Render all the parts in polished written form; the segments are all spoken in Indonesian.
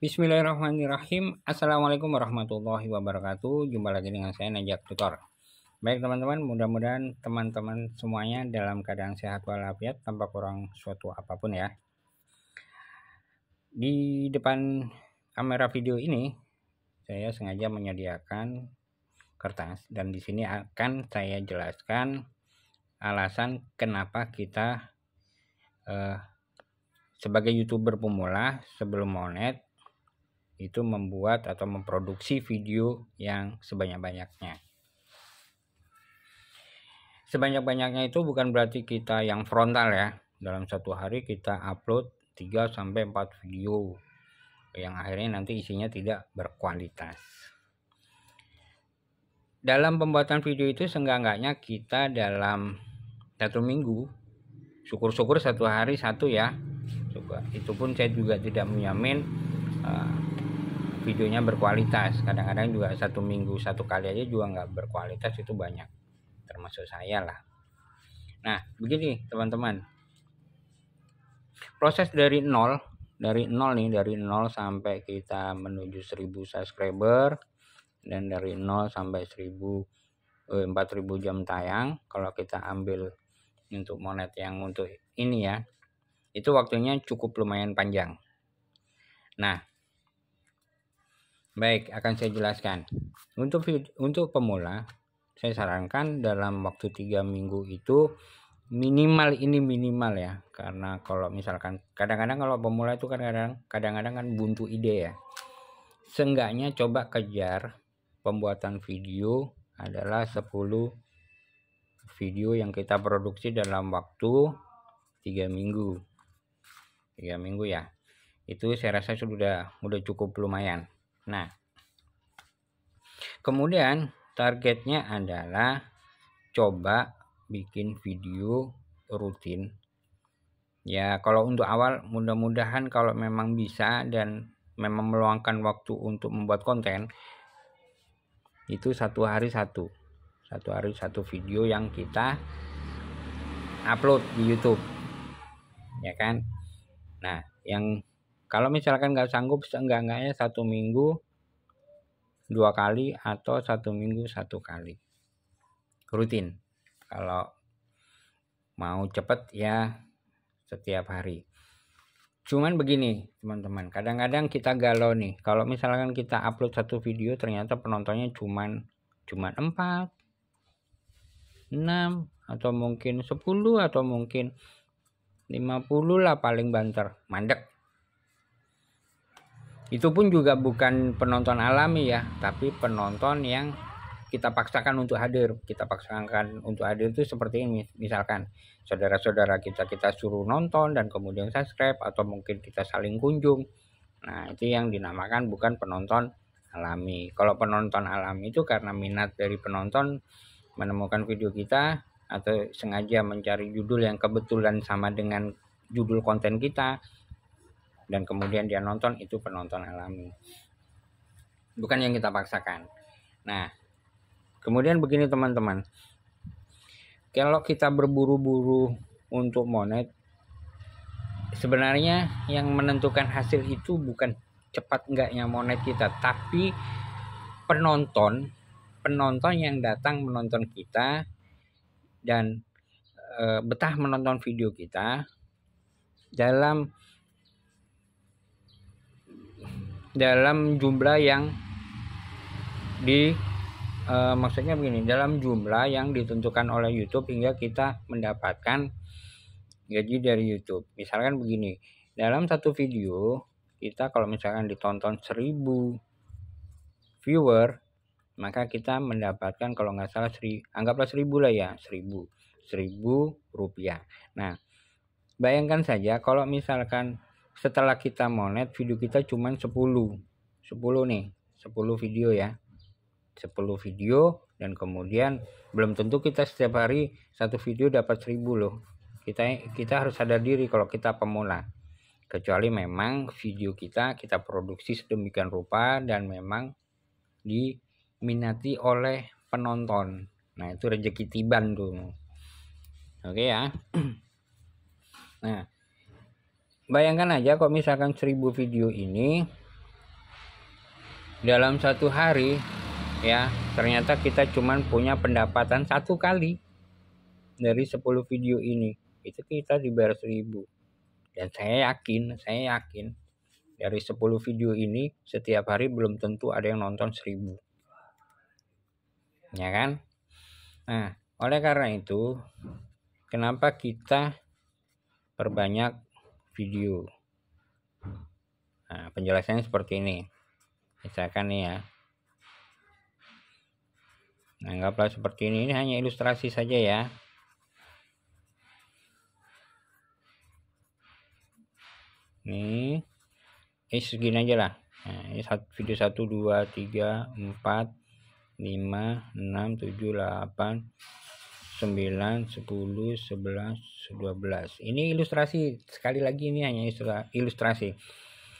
Bismillahirrahmanirrahim. Assalamualaikum warahmatullahi wabarakatuh. Jumpa lagi dengan saya Najak Tutor. Baik teman-teman, mudah-mudahan teman-teman semuanya dalam keadaan sehat walafiat tanpa kurang suatu apapun ya. Di depan kamera video ini saya sengaja menyediakan kertas dan di sini akan saya jelaskan alasan kenapa kita sebagai YouTuber pemula sebelum monet itu membuat atau memproduksi video yang sebanyak-banyaknya. Sebanyak-banyaknya itu bukan berarti kita yang frontal ya. Dalam satu hari kita upload 3-4 video yang akhirnya nanti isinya tidak berkualitas. Dalam pembuatan video itu seenggak-enggaknya kita dalam 1 minggu, syukur-syukur 1 hari 1 ya. Itu pun saya juga tidak menjamin videonya berkualitas. Kadang-kadang juga 1 minggu 1 kali aja juga nggak berkualitas, itu banyak, termasuk saya lah. Nah begini teman-teman, proses dari nol sampai kita menuju 1000 subscriber, dan dari 0 sampai 4000 jam tayang kalau kita ambil untuk monet yang untuk ini ya, itu waktunya cukup lumayan panjang. Nah baik, akan saya jelaskan. Untuk pemula saya sarankan dalam waktu 3 minggu itu minimal ya, karena kalau misalkan kadang-kadang kalau pemula itu kadang-kadang kan buntu ide ya. Seenggaknya coba kejar pembuatan video adalah 10 video yang kita produksi dalam waktu 3 minggu. 3 minggu ya. Itu saya rasa sudah cukup lumayan. Nah, kemudian targetnya adalah coba bikin video rutin. Ya, kalau untuk awal mudah-mudahan kalau memang bisa dan memang meluangkan waktu untuk membuat konten, itu 1 hari 1 video yang kita upload di YouTube. Ya kan? Nah, yang kalau misalkan nggak sanggup, seenggak-enggaknya 1 minggu 2 kali atau 1 minggu 1 kali rutin. Kalau mau cepet ya setiap hari. Cuman begini teman-teman, kadang-kadang kita galau nih, kalau misalkan kita upload 1 video ternyata penontonnya cuman 4, 6 atau mungkin 10 atau mungkin 50 lah paling banter, mandek. Itu pun juga bukan penonton alami ya, tapi penonton yang kita paksakan untuk hadir. Kita paksakan untuk hadir itu seperti ini, misalkan saudara-saudara kita suruh nonton dan kemudian subscribe, atau mungkin kita saling kunjung. Nah itu yang dinamakan bukan penonton alami. Kalau penonton alami itu karena minat dari penonton menemukan video kita atau sengaja mencari judul yang kebetulan sama dengan judul konten kita dan kemudian dia nonton, itu penonton alami, bukan yang kita paksakan. Nah kemudian begini teman-teman, kalau kita berburu-buru untuk monet, sebenarnya yang menentukan hasil itu bukan cepat enggaknya monet kita, tapi penonton yang datang menonton kita dan betah menonton video kita dalam jumlah yang maksudnya begini, dalam jumlah yang ditentukan oleh YouTube hingga kita mendapatkan gaji dari YouTube. Misalkan begini, dalam 1 video kita kalau misalkan ditonton 1000 viewer, maka kita mendapatkan kalau nggak salah anggaplah 1000 lah ya, 1000 rupiah. Nah bayangkan saja kalau misalkan setelah kita monet video kita cuma 10 video ya, 10 video, dan kemudian belum tentu kita setiap hari 1 video dapat 1000 loh. Kita harus sadar diri kalau kita pemula, kecuali memang video kita produksi sedemikian rupa dan memang diminati oleh penonton. Nah itu rezeki tiban tuh. Oke ya. Nah bayangkan aja kok misalkan 1000 video ini dalam satu hari ya, ternyata kita cuman punya pendapatan 1 kali dari 10 video ini, itu kita dibayar 1.000. Dan saya yakin dari 10 video ini setiap hari belum tentu ada yang nonton 1.000, ya kan? Nah, oleh karena itu kenapa kita perbanyak video. Nah, penjelasannya seperti ini. Misalkan nih ya, anggaplah seperti ini hanya ilustrasi saja ya. Nih, segini aja lah. Nah, ini video 1, 2, 3, 4, 5, 6, 7, 8, 9, 10, 11, 12. Ini ilustrasi. Sekali lagi ini hanya ilustrasi.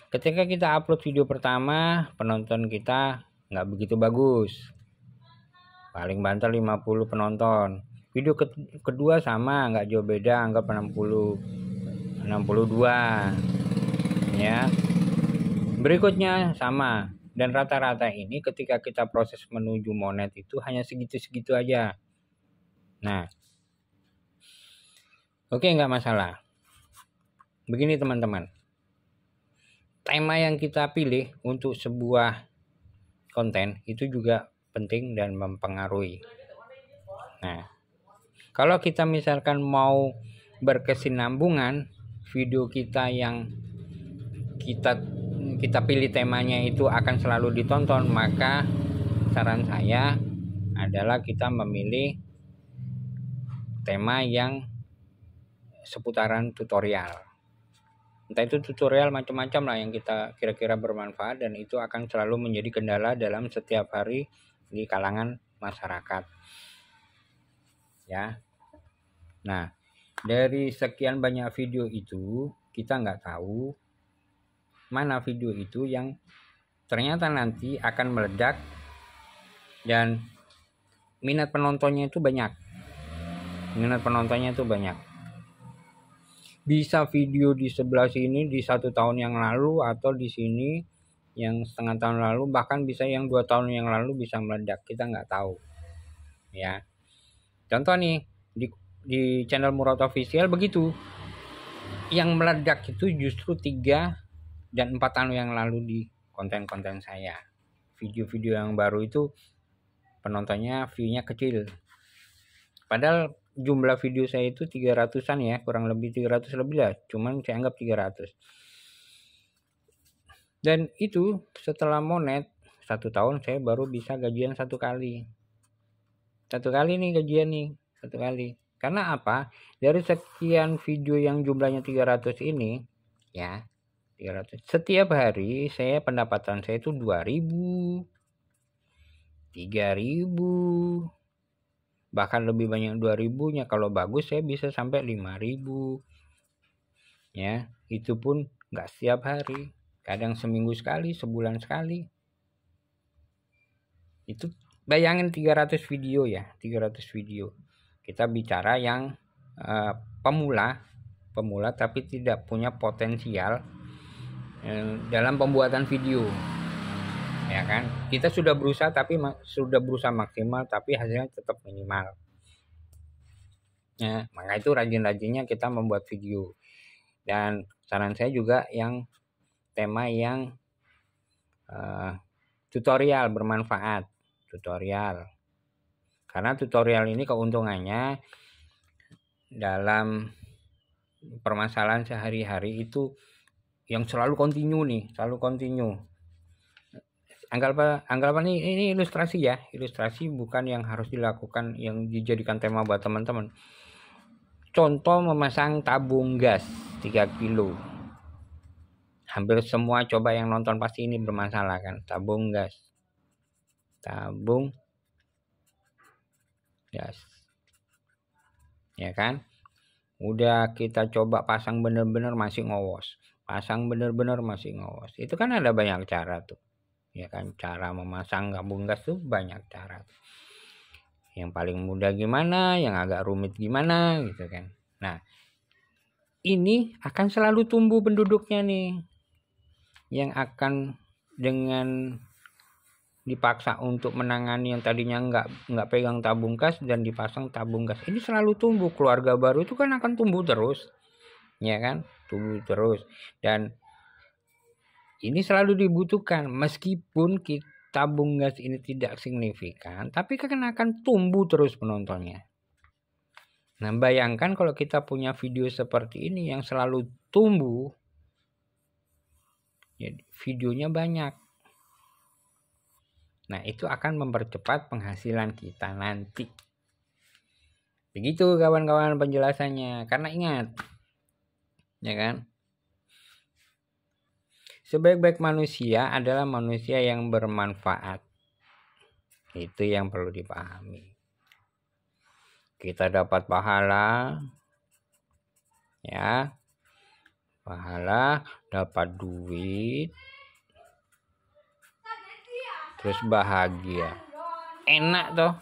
Ketika kita upload video pertama, penonton kita nggak begitu bagus. Paling banter 50 penonton. Video kedua sama, nggak jauh beda, anggap 60, 62. Ya. Berikutnya sama. Dan rata-rata ini ketika kita proses menuju monet itu hanya segitu-segitu aja. Nah, oke, nggak masalah. Begini teman-teman, tema yang kita pilih untuk sebuah konten itu juga penting dan mempengaruhi. Nah, kalau kita misalkan mau berkesinambungan, video kita yang kita pilih temanya itu akan selalu ditonton, maka saran saya adalah kita memilih tema yang seputaran tutorial. Entah itu tutorial macam-macam lah yang kita kira-kira bermanfaat, dan itu akan selalu menjadi kendala dalam setiap hari di kalangan masyarakat. Ya. Nah, dari sekian banyak video itu kita nggak tahu mana video itu yang ternyata nanti akan meledak dan minat penontonnya itu banyak. Bisa video di sebelah sini di 1 tahun yang lalu, atau di sini yang setengah tahun lalu, bahkan bisa yang 2 tahun yang lalu bisa meledak, kita nggak tahu ya. Contoh nih di channel Murad Official begitu, yang meledak itu justru 3 dan 4 tahun yang lalu di konten-konten saya. Video-video yang baru itu penontonnya, view-nya kecil, padahal jumlah video saya itu 300-an ya, kurang lebih 300 lebih lah, cuman saya anggap 300. Dan itu setelah monet 1 tahun saya baru bisa gajian 1 kali. 1 kali nih gajian nih, 1 kali. Karena apa? Dari sekian video yang jumlahnya 300 ini ya, 300. Setiap hari saya pendapatan saya itu 2.000, 3.000. Bahkan lebih banyak 2.000-nya, kalau bagus saya bisa sampai 5.000 ya. Itu pun nggak setiap hari, kadang seminggu sekali, sebulan sekali. Itu bayangin 300 video ya, 300 video. Kita bicara yang pemula tapi tidak punya potensial dalam pembuatan video, ya kan? Kita sudah berusaha maksimal, tapi hasilnya tetap minimal. Ya, maka itu rajin-rajinnya kita membuat video. Dan saran saya juga yang tema yang tutorial bermanfaat, tutorial. Karena tutorial ini keuntungannya dalam permasalahan sehari-hari itu yang selalu kontinu. Anggapan ini ilustrasi ya, ilustrasi bukan yang harus dilakukan, yang dijadikan tema buat teman-teman. Contoh memasang tabung gas 3 kilo. Hampir semua coba yang nonton pasti ini bermasalah kan, tabung gas. Ya kan? Udah kita coba pasang bener-bener masih ngowos. Itu kan ada banyak cara tuh. Ya kan, cara memasang tabung gas tuh banyak cara. Yang paling mudah gimana, yang agak rumit gimana gitu kan. Nah, ini akan selalu tumbuh penduduknya nih, yang akan dengan dipaksa untuk menangani yang tadinya nggak pegang tabung gas dan dipasang tabung gas. Ini selalu tumbuh, keluarga baru itu kan akan tumbuh terus, ya kan, tumbuh terus. Dan ini selalu dibutuhkan meskipun tabung gas ini tidak signifikan, tapi kan akan tumbuh terus penontonnya. Nah, bayangkan kalau kita punya video seperti ini yang selalu tumbuh, ya, videonya banyak. Nah, itu akan mempercepat penghasilan kita nanti. Begitu kawan-kawan penjelasannya. Karena ingat, ya kan, sebaik-baik manusia adalah manusia yang bermanfaat. Itu yang perlu dipahami. Kita dapat pahala, ya, pahala, dapat duit, terus bahagia, enak toh,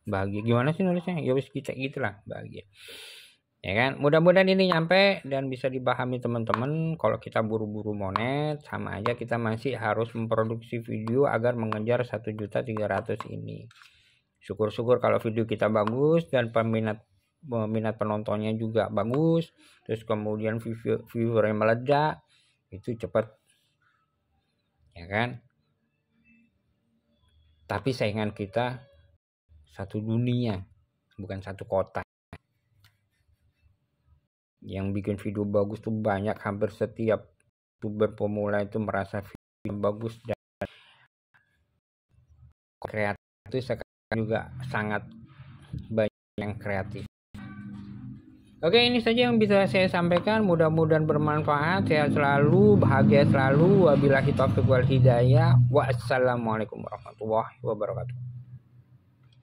bahagia. Gimana sih nulisnya? Ya wis kita gitulah, bahagia, ya kan. Mudah-mudahan ini nyampe dan bisa dipahami teman-teman. Kalau kita buru-buru monet, sama aja kita masih harus memproduksi video agar mengejar 1.300.000 ini. Syukur-syukur kalau video kita bagus dan peminat penontonnya juga bagus, terus kemudian viewernya meledak, itu cepat, ya kan. Tapi saingan kita satu dunia, bukan satu kota. Yang bikin video bagus tuh banyak, hampir setiap YouTuber pemula itu merasa video bagus dan kreatif. Itu sekarang juga sangat banyak yang kreatif. Oke, ini saja yang bisa saya sampaikan. Mudah-mudahan bermanfaat. Sehat selalu, bahagia selalu. Wabillahi taufiq wal hidayah. Wassalamualaikum warahmatullahi wabarakatuh.